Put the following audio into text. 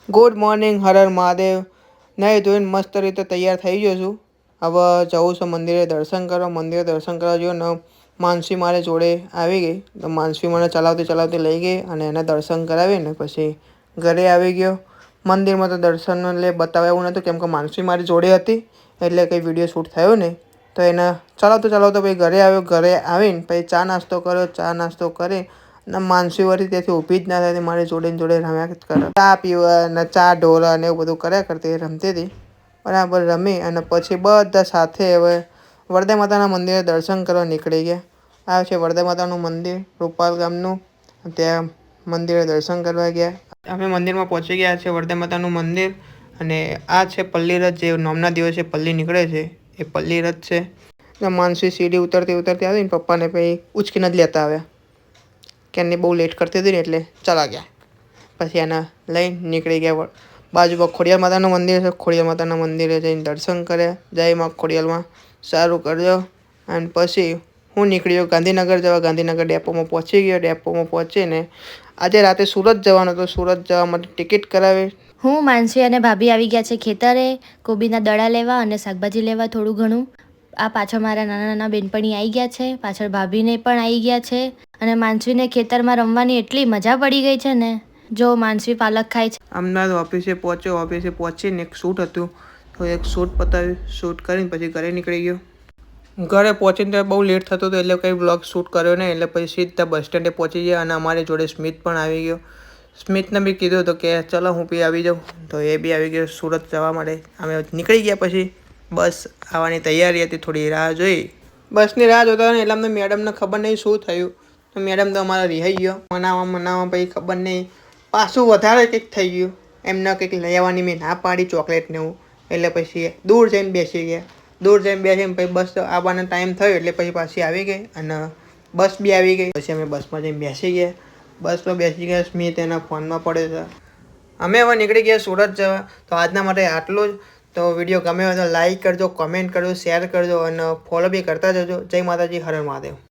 Good morning, Har Har Mahadev. નહીં ધોઈને મસ્ત રીતે તૈયાર થઈ ગયો છું. હવે જવું છું મંદિરે દર્શન કરવા. મંદિરે દર્શન કરવા જો ને માનસી મારે જોડે આવી ગઈ, તો માનસી મને ચલાવતી ચલાવતી લઈ ગઈ અને એને દર્શન કરાવીને પછી ઘરે આવી ગયો. મંદિરમાં તો દર્શન એટલે બતાવે એવું નહોતું, કેમ કે માનસી મારી જોડે હતી એટલે કંઈ વિડીયો શૂટ થયો નહીં. તો એને ચલાવતો ચલાવતો પછી ઘરે આવ્યો. ઘરે આવીને પછી ચા નાસ્તો કર્યો. ચા નાસ્તો કરી અને માનસી વળી ત્યાંથી ઊભી જ ના થાય, મારી જોડે જોડે રમ્યા જ કરે. ચા પીવા અને ચા ઢોળા ને એવું બધું કર્યા કરતી રમતી હતી. બરાબર રમી અને પછી બધા સાથે હવે વરદા માતાના મંદિરે દર્શન કરવા નીકળી ગયા. આ છે વરદા માતાનું મંદિર રૂપાલ ગામનું. ત્યાં મંદિરે દર્શન કરવા ગયા. અમે મંદિરમાં પહોંચી ગયા છે, વરદા માતાનું મંદિર. અને આ છે પલ્લી રથ, જે નોમના દિવસે પલ્લી નીકળે છે એ પલ્લી રથ છે. માનસી સીડી ઉતરતી ઉતરતી આવીને પપ્પાને પછી ઉચકીને જ લેતા આવ્યા, કે એની બહુ લેટ કરતી હતી ને એટલે ચાલા ગયા. પછી એને લઈને નીકળી ગયા. બાજુમાં ખોડિયાર માતાનું મંદિર છે. ખોડિયાર માતાના મંદિરે જઈને દર્શન કર્યા. જય માં ખોડિયારમાં, સારું કરજો. અને પછી હું નીકળ્યો ગાંધીનગર જવા. ગાંધીનગર ડેપોમાં પહોંચી ગયો. ડેપોમાં પહોંચીને આજે રાતે સુરત જવાનું હતું. સુરત જવા માટે ટિકિટ કરાવી. હું માનસી અને ભાભી આવી ગયા છે ખેતરે કોબીના દડા લેવા અને શાકભાજી લેવા થોડું ઘણું. આ પાછળ મારા નાના નાના બેનપણી આવી ગયા છે, પાછળ ભાભીને પણ આવી ગયા છે. અને માનસીને ખેતરમાં રમવાની એટલી મજા પડી ગઈ છે ને. જો માનસી પાલક ખાય છે. અમદાવાદ ઓફિસે પહોંચ્યો. ઓફિસે પહોંચીને એક શૂટ હતું, તો એક શૂટ પતાવ્યું. શૂટ કરીને પછી ઘરે નીકળી ગયો. ઘરે પહોંચીને તો બહુ લેટ થતું હતું એટલે કંઈ બ્લોગ શૂટ કર્યો નહીં. એટલે પછી સીધા બસ સ્ટેન્ડે પહોંચી ગયા. અને અમારી જોડે સ્મિત પણ આવી ગયો. સ્મિતને બી કીધું હતું કે ચલો હું બી આવી જાઉં, તો એ બી આવી ગયો સુરત જવા માટે. અમે નીકળી ગયા. પછી બસ આવવાની તૈયારી હતી, થોડી રાહ જોઈ. બસની રાહ જોતા ને એટલે અમને મેડમને ખબર નહીં શું થયું. તો મેડમ તો અમારા રિહાઈ ગયો. મનાવવા પછી ખબર નહીં પાછું વધારે કંઈક થઈ ગયું. એમને કંઈક લઈ આવવાની મેં ના પાડી, ચોકલેટ ને એવું. એટલે પછી દૂર જઈને બેસી ગયા. દૂર જઈને બેસીને પછી બસ આવવાનો ટાઈમ થયો એટલે પછી પાછી આવી ગઈ. અને બસ બી આવી ગઈ. પછી અમે બસમાં જઈને બેસી ગયા. બસમાં બેસી ગયા. સ્મિત એના ફોનમાં પડે છે. અમે હવે નીકળી ગયા સુરત જવા. તો આજના માટે આટલું જ. તો વિડીયો ગમે હોય તો લાઈક કરજો, કોમેન્ટ કરજો, શેર કરજો અને ફોલો બી કરતા જજો. જય માતાજી, હર હર મહાદેવ.